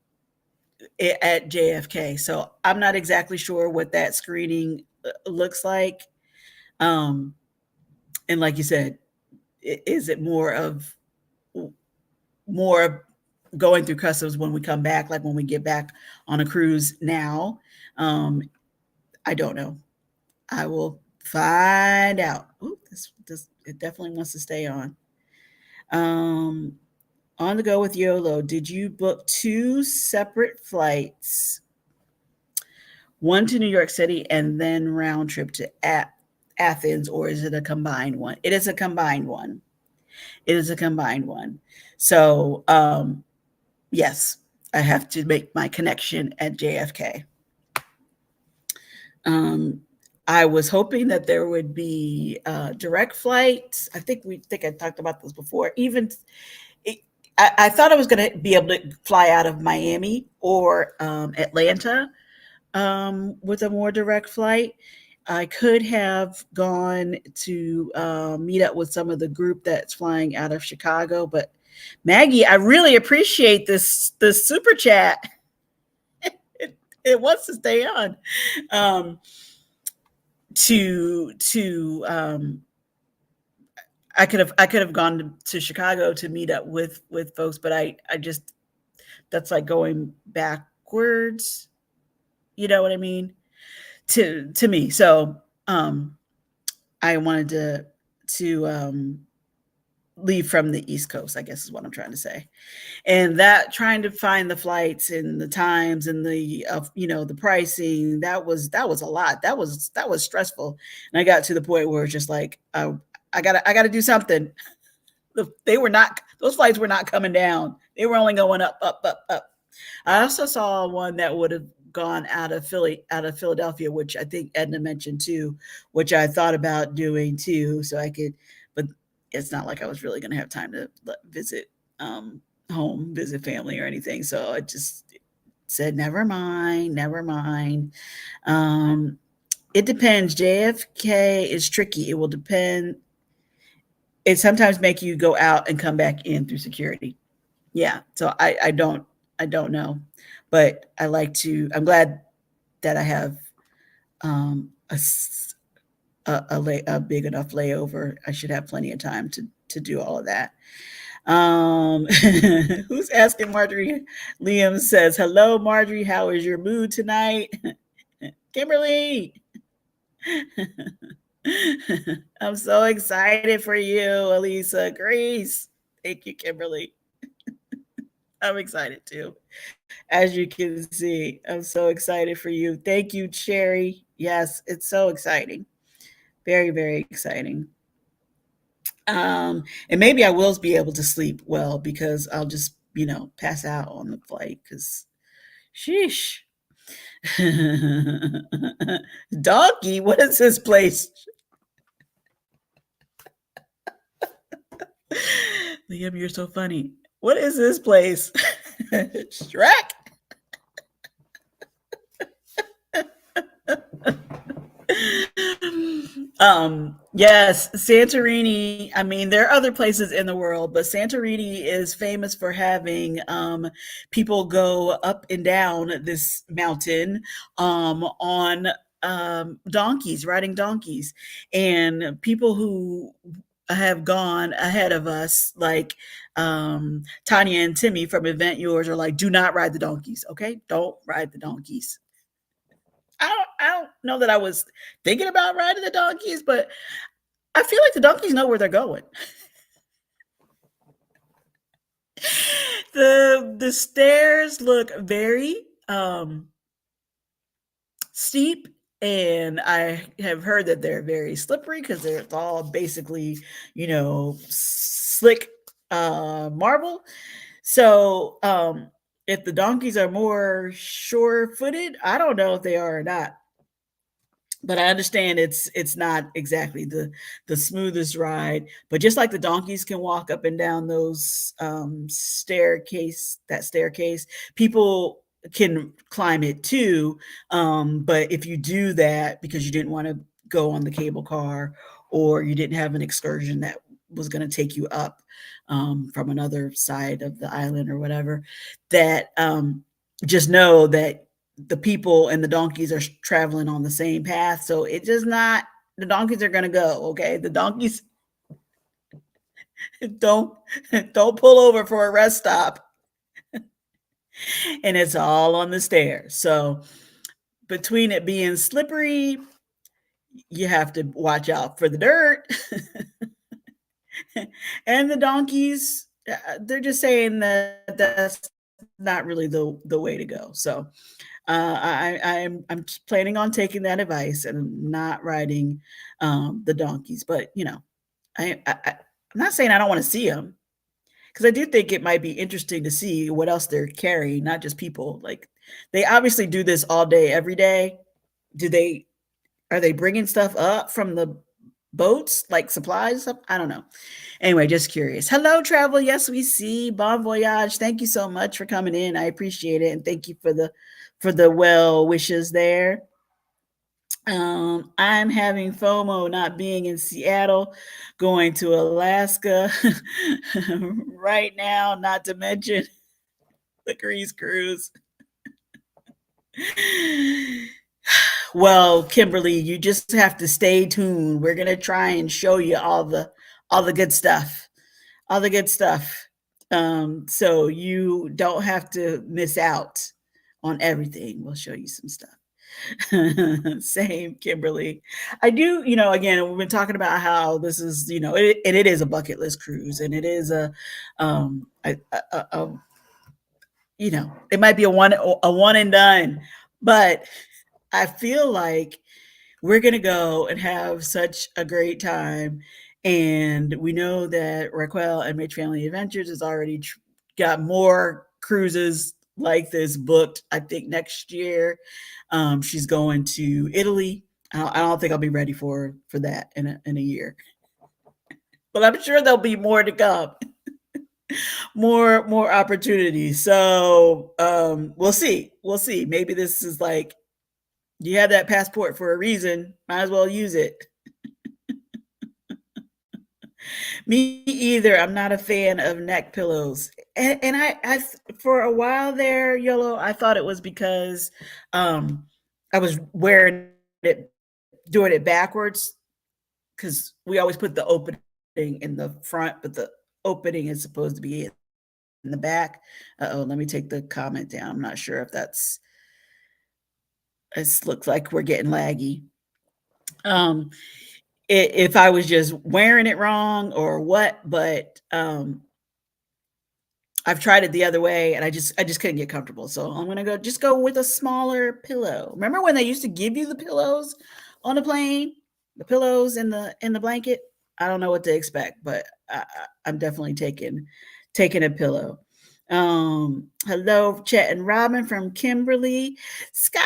at JFK. So I'm not exactly sure what that screening looks like. Um, and like you said, is it more going through customs when we come back, like when we get back on a cruise now. Um, I don't know. I will find out. Ooh, this it definitely wants to stay on. Um, on the go with YOLO. Did you book two separate flights, one to New York City and then round trip to Athens, or is it a combined one? It is a combined one. It is a combined one. So, yes, I have to make my connection at JFK. Um, I was hoping that there would be direct flights. I think I talked about this before. Even it, I thought I was going to be able to fly out of Miami or Atlanta with a more direct flight. I could have gone to meet up with some of the group that's flying out of Chicago, but Maggie, I really appreciate this super chat. It wants to stay on. Um, to I could have gone to Chicago to meet up with folks, but I just that's like going backwards. You know what I mean? To me. So I wanted to leave from the East Coast, I guess is what I'm trying to say. And that trying to find the flights and the times and the pricing, that was a lot. That was stressful. And I got to the point where it's just like I gotta do something. Those flights were not coming down. They were only going up, up, up, up. I also saw one that would have gone out of Philadelphia, which I think Edna mentioned too, which I thought about doing too, so I could, but it's not like I was really going to have time to visit home, visit family or anything. So I just said, never mind, never mind. Um, it depends. JFK is tricky. It will depend. It sometimes make you go out and come back in through security. Yeah. So I don't know, but I'm glad that I have a a big enough layover. I should have plenty of time to do all of that. Who's asking Marjorie? Liam says, "Hello, Marjorie. How is your mood tonight?" Kimberly, I'm so excited for you, Elisa Grace. Thank you, Kimberly. I'm excited too. As you can see, I'm so excited for you. Thank you, Cherry. Yes, it's so exciting. Very, very exciting. And maybe I will be able to sleep well because I'll just, pass out on the flight because sheesh. Donkey, what is this place? Liam, you're so funny. What is this place? Shrek? Yes, Santorini. I mean, there are other places in the world, but Santorini is famous for having people go up and down this mountain on donkeys, riding donkeys. And people who have gone ahead of us, like Tanya and Timmy from Event Yours, are like, do not ride the donkeys, okay? Don't ride the donkeys. I don't know that I was thinking about riding the donkeys, but I feel like the donkeys know where they're going. The stairs look very steep, and I have heard that they're very slippery because they're all basically, slick marble. So if the donkeys are more sure-footed, I don't know if they are or not. But I understand it's not exactly the smoothest ride. But just like the donkeys can walk up and down those staircase, people can climb it too. But if you do that because you didn't want to go on the cable car or you didn't have an excursion that was going to take you up from another side of the island or whatever, that just know that the people and the donkeys are traveling on the same path. So it does not, the donkeys are going to go. Okay. The donkeys don't, don't pull over for a rest stop. and it's all on the stairs. So between it being slippery, you have to watch out for the dirt and the donkeys. They're just saying that that's not really the way to go. So I'm planning on taking that advice and not riding the donkeys. But I'm not saying I don't want to see them, because I do think it might be interesting to see what else they're carrying, not just people. Like, they obviously do this all day, every day. Do they Are they bringing stuff up from the boats, like supplies? I don't know. Anyway, just curious. Hello, travel. Yes, we see. Bon voyage. Thank you so much for coming in. I appreciate it, and thank you for the well wishes there. I'm having FOMO not being in Seattle, going to Alaska right now, not to mention the Grease cruise. Well, Kimberly, you just have to stay tuned. We're gonna try and show you all the good stuff, all the good stuff. So you don't have to miss out on everything. We'll show you some stuff. Same, Kimberly. I do, again, we've been talking about how this is, it is a bucket list cruise, and it is it might be a one and done, but I feel like we're going to go and have such a great time. And we know that Raquel and Mitch Family Adventures has already got more cruises like this booked, I think, next year. She's going to Italy. I don't think I'll be ready for that in a year, but I'm sure there'll be more to come. More opportunities. So we'll see. Maybe this is like, you have that passport for a reason, might as well use it. Me either. I'm not a fan of neck pillows. And I for a while there, Yellow, I thought it was because I was wearing it, doing it backwards, because we always put the opening in the front, but the opening is supposed to be in the back. Oh, let me take the comment down. I'm not sure if it looks like we're getting laggy. Um, if I was just wearing it wrong or what, but I've tried it the other way, and I just couldn't get comfortable. So I'm gonna go with a smaller pillow. Remember when they used to give you the pillows on the plane, the pillows in the blanket? I don't know what to expect, but I'm definitely taking a pillow. Hello, Chet and Robin from Kimberly. Scott.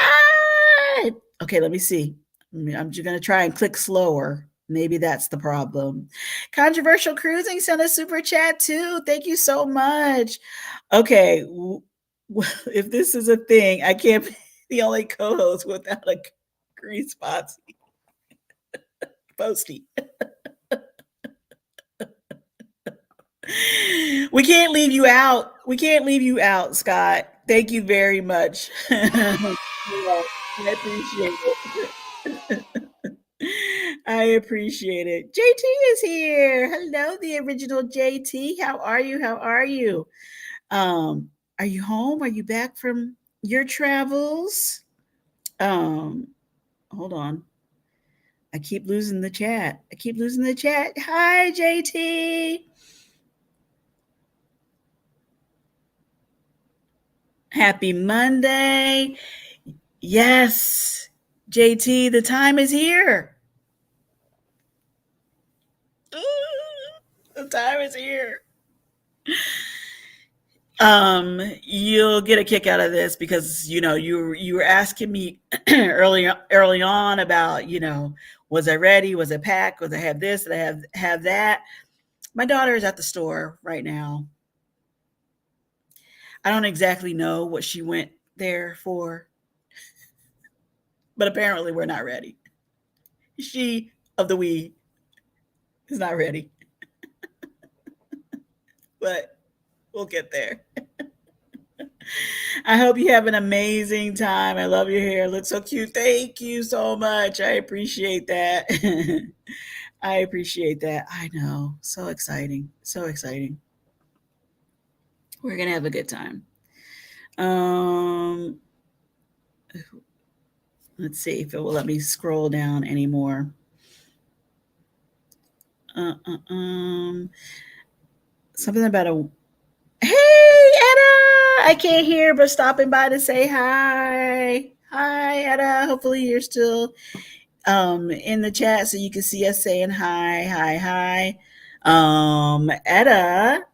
Okay, let me see. I'm just gonna try and click slower. Maybe that's the problem. Controversial Cruising sent a super chat too. Thank you so much. Okay, if this is a thing, I can't be the only co-host without a green spot posty. We can't leave you out. We can't leave you out, Scott. Thank you very much. Yeah, I appreciate it. I appreciate it. JT is here. Hello, the original JT. How are you? How are you? Um, are you home? Are you back from your travels? Um, Hold on. I keep losing the chat. I keep losing the chat. Hi, JT. Happy Monday. Yes, JT, the time is here. The time is here. You'll get a kick out of this because you were asking me early on about, was I ready? Was I packed? Was I have this? Did I have that? My daughter is at the store right now. I don't exactly know what she went there for, but apparently we're not ready. She of the we is not ready, but we'll get there. I hope you have an amazing time. I love your hair. It looks so cute. Thank you so much. I appreciate that. I appreciate that. I know. So exciting. So exciting. We're going to have a good time. Um, let's see if it will let me scroll down anymore. Uh, uh, um, something about a hey Etta, I can't hear but stopping by to say hi. Hi Etta. Hopefully you're still in the chat so you can see us saying hi. Etta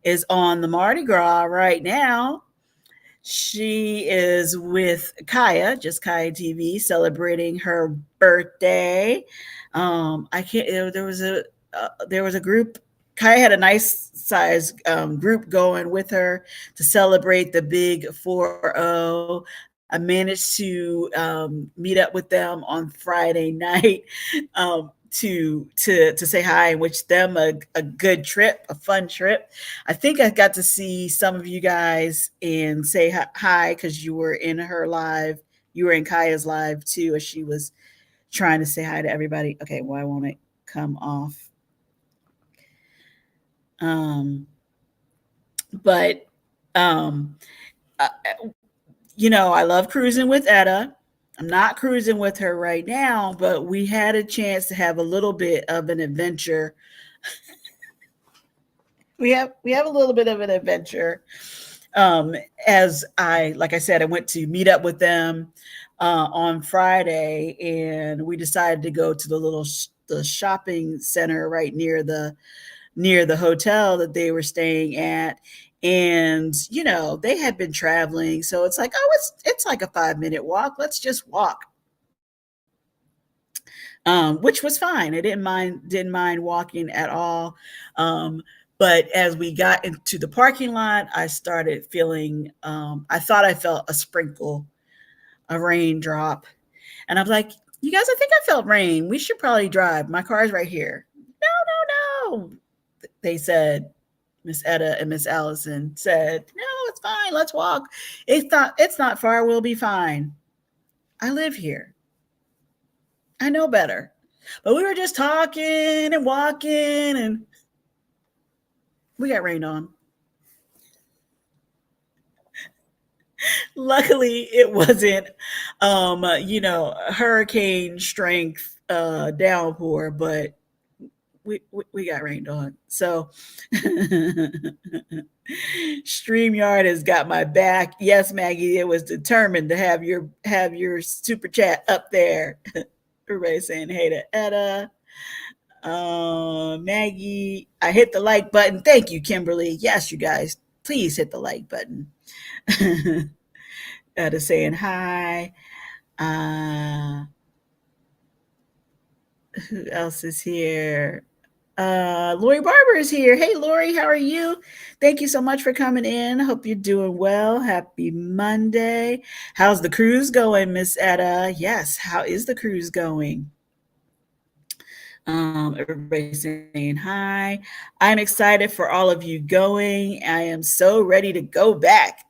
is on the Mardi Gras right now. She is with Kaya, just Kaya TV, celebrating her birthday. I can't. There was a group. Kaya had a nice size group going with her to celebrate the big 4-0. I managed to meet up with them on Friday night to say hi and wish them a good trip, a fun trip. I think I got to see some of you guys and say hi because you were in her live. You were in Kaya's live too, as she was trying to say hi to everybody. Okay, why won't it come off? Um, but um, uh, I love cruising with Etta. I'm not cruising with her right now, but we had a chance to have a little bit of an adventure. We have a little bit of an adventure. As like I said, I went to meet up with them on Friday, and we decided to go to the shopping center right near the hotel that they were staying at. And they had been traveling, so it's like, oh, it's like a 5-minute walk. Let's just walk, which was fine. I didn't mind walking at all. Um, but as we got into the parking lot, I started feeling. I thought I felt a sprinkle, a raindrop, and I was like, "You guys, I think I felt rain. We should probably drive. My car's right here." No, no, no. They said. Miss Etta and Miss Allison said, "No, it's fine. Let's walk. It's not far. We'll be fine. I live here. I know better." But we were just talking and walking, and we got rained on. Luckily, it wasn't, hurricane strength downpour, but we got rained on. So StreamYard has got my back. Yes, Maggie, it was determined to have your super chat up there. Everybody saying hey to Etta. Maggie, I hit the like button. Thank you, Kimberly. Yes, you guys, please hit the like button. To saying hi. Uh, who else is here? Lori Barber is here. Hey, Lori, how are you? Thank you so much for coming in. Hope you're doing well. Happy Monday. How's the cruise going, Miss Etta? Yes, how is the cruise going? Everybody saying hi. I'm excited for all of you going. I am so ready to go back.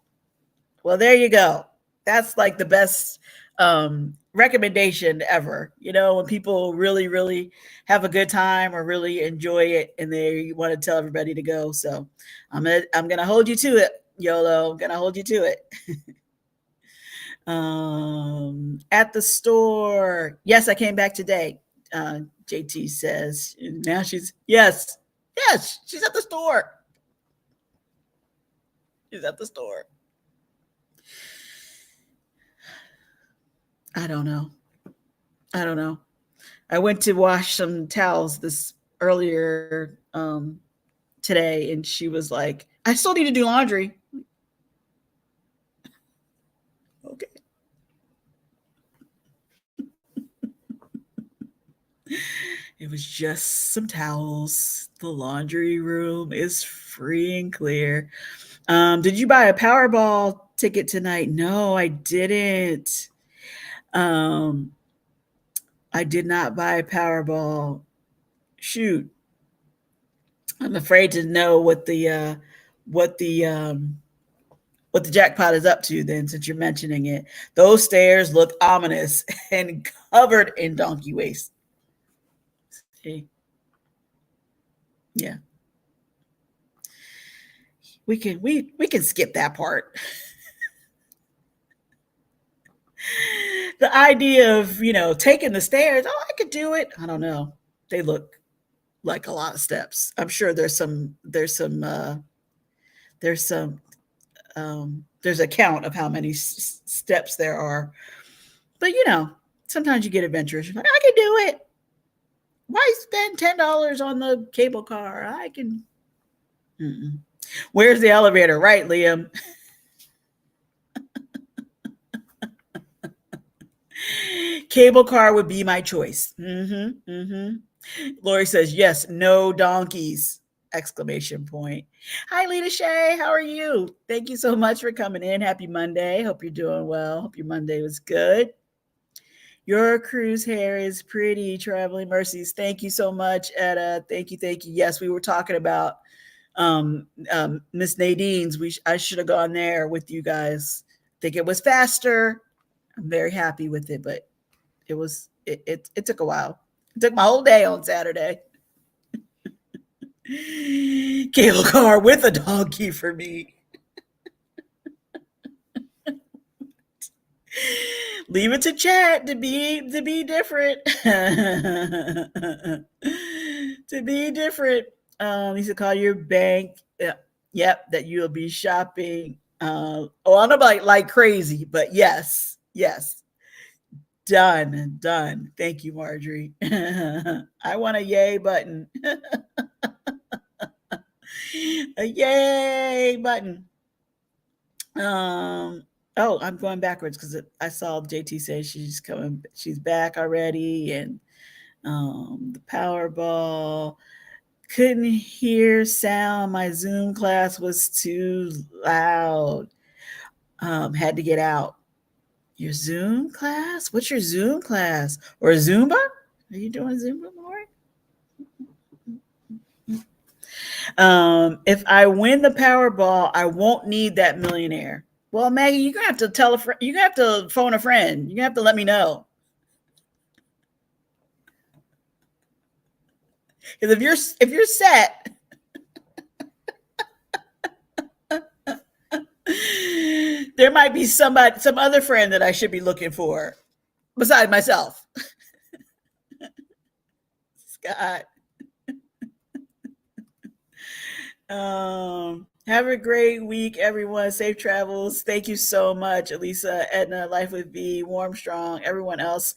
Well, there you go. That's like the best recommendation ever. When people really, really have a good time or really enjoy it, and they want to tell everybody to go. So I'm gonna hold you to it, YOLO. I'm gonna hold you to it. At the store. Yes, I came back today. JT says now yes, she's at the store. She's at the store. I don't know. I don't know. I went to wash some towels this earlier today, and she was like, "I still need to do laundry." Okay. It was just some towels. The laundry room is free and clear. Did you buy a Powerball ticket tonight? No, I didn't. Um, I did not buy a Powerball. Shoot, I'm afraid to know what the what the jackpot is up to. Then, since you're mentioning it, those stairs look ominous and covered in donkey waste. Okay. Yeah, we can skip that part. The idea of, taking the stairs, oh, I could do it. I don't know. They look like a lot of steps. I'm sure there's a count of how many steps there are. But sometimes you get adventurous. You're like, I can do it. Why spend $10 on the cable car? I can. Mm-mm. Where's the elevator? Right, Liam. Cable car would be my choice. Mm-hmm. Mm-hmm. Lori says, yes, no donkeys. Exclamation point. Hi, Lita Shay. How are you? Thank you so much for coming in. Happy Monday. Hope you're doing well. Hope your Monday was good. Your cruise hair is pretty. Traveling Mercies. Thank you so much, Etta. Thank you. Thank you. Yes, we were talking about Miss Nadine's. I should have gone there with you guys. I think it was faster. I'm very happy with it, but it took a while. It took my whole day on Saturday. Cable car with a donkey for me. Leave it to chat to be different. To be different. You should call your bank. Yep, that you'll be shopping. On a bike like crazy, but yes. Done. Thank you, Marjorie. I want a yay button. A yay button. Oh, I'm going backwards because I saw JT say she's back already, and the Powerball. Couldn't hear sound. My Zoom class was too loud. Had to get out. Your Zoom class? What's your Zoom class? Or Zumba? Are you doing Zumba, Lori? If I win the Powerball, I won't need that millionaire. Well, Maggie, you're gonna have to tell a friend. You're gonna have to phone a friend. You're gonna have to let me know. Because if you're set, there might be some other friend that I should be looking for besides myself. Scott. Have a great week, everyone. Safe travels. Thank you so much, Elisa, Edna, Life with V, Warm Strong, everyone else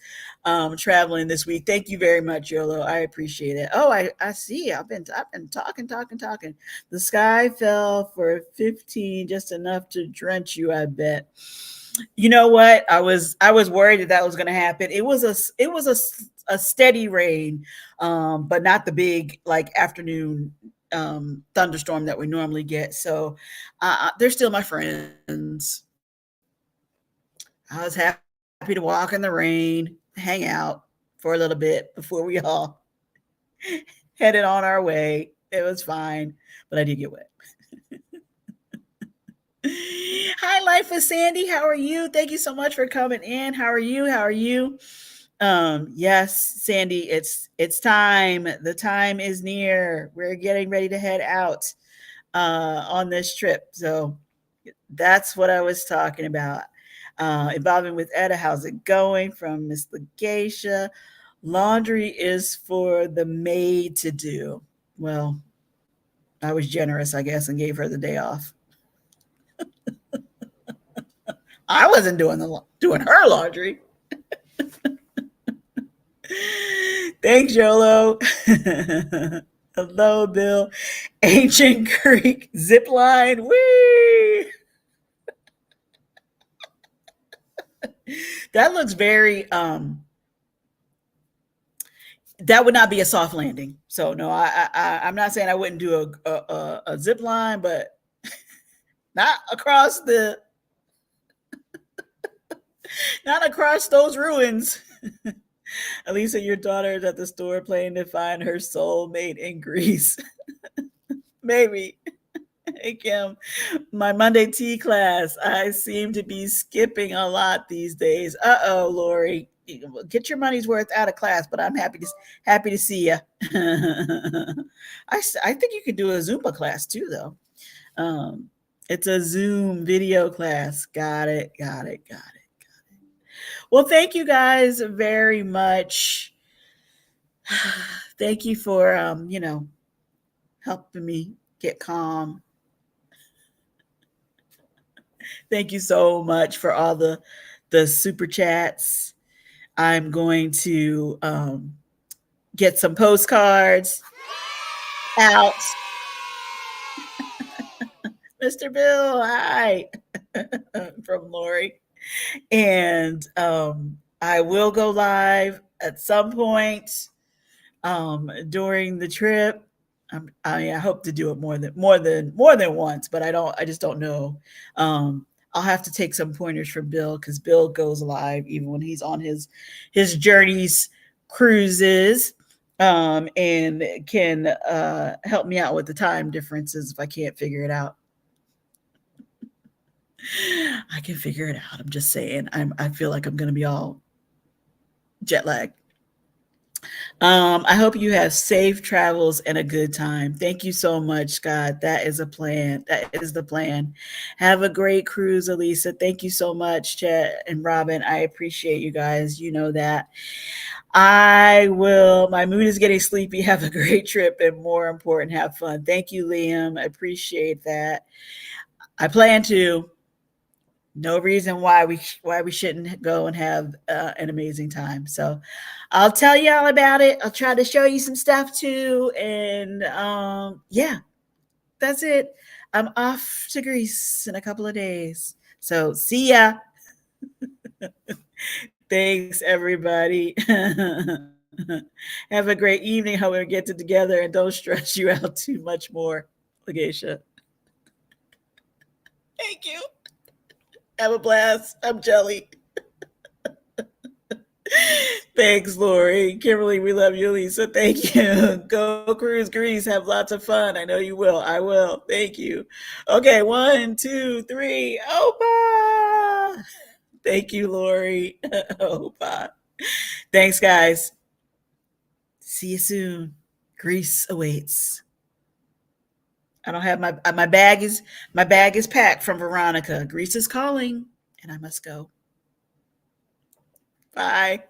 traveling this week. Thank you very much, Yolo. I appreciate it. Oh, I see. I've been talking. The sky fell for 15, just enough to drench you, I bet. You know what? I was worried that was going to happen. It was a steady rain, but not the big like afternoon thunderstorm that we normally get. So they're still my friends. I was happy to walk in the rain, hang out for a little bit before we all headed on our way. It was fine, but I did get wet. Hi, Life with Sandy. How are you? Thank you so much for coming in. How are you? Yes, Sandy, it's time. The time is near. We're getting ready to head out on this trip. So that's what I was talking about. Involving with Etta, how's it going? From Miss Legacia. Laundry is for the maid to do. Well, I was generous, I guess, and gave her the day off. I wasn't doing her laundry. Thanks, Yolo. Hello, Bill. Ancient Creek zip line. Whee! That looks very that would not be a soft landing. So no, I'm not saying I wouldn't do a zip line, but not across those ruins. Elisa, your daughter is at the store playing to find her soulmate in Greece. Maybe. Hey, Kim. My Monday tea class. I seem to be skipping a lot these days. Uh-oh, Lori. Get your money's worth out of class, but I'm happy to see you. I think you could do a Zumba class too, though. It's a Zoom video class. Got it. Well, thank you guys very much. Thank you for helping me get calm. Thank you so much for all the super chats. I'm going to get some postcards out. Mr. Bill, hi, from Lori. And I will go live at some point during the trip. I hope to do it more than once, but I just don't know. I'll have to take some pointers from Bill because Bill goes live even when he's on his journeys cruises, and can help me out with the time differences if I can't figure it out. I can figure it out. I'm just saying. I feel like I'm going to be all jet lagged. I hope you have safe travels and a good time. Thank you so much, Scott. That is a plan. That is the plan. Have a great cruise, Elisa. Thank you so much, Chet and Robin. I appreciate you guys. You know that. I will. My mood is getting sleepy. Have a great trip and more important, have fun. Thank you, Liam. I appreciate that. I plan to. No reason why we shouldn't go and have an amazing time. So I'll tell you all about it. I'll try to show you some stuff too. And yeah, that's it. I'm off to Greece in a couple of days. So see ya. Thanks, everybody. Have a great evening. Hope we get it together and don't stress you out too much more, Legacia. Thank you. Have a blast. I'm jelly. Thanks, Lori. Kimberly, we love you, Lisa. Thank you. Go cruise Greece. Have lots of fun. I know you will. I will. Thank you. Okay, 1, 2, 3. Opa. Thank you, Lori. Opa. Thanks, guys. See you soon. Greece awaits. I don't have my bag is packed from Veronica. Greece is calling, and I must go. Bye.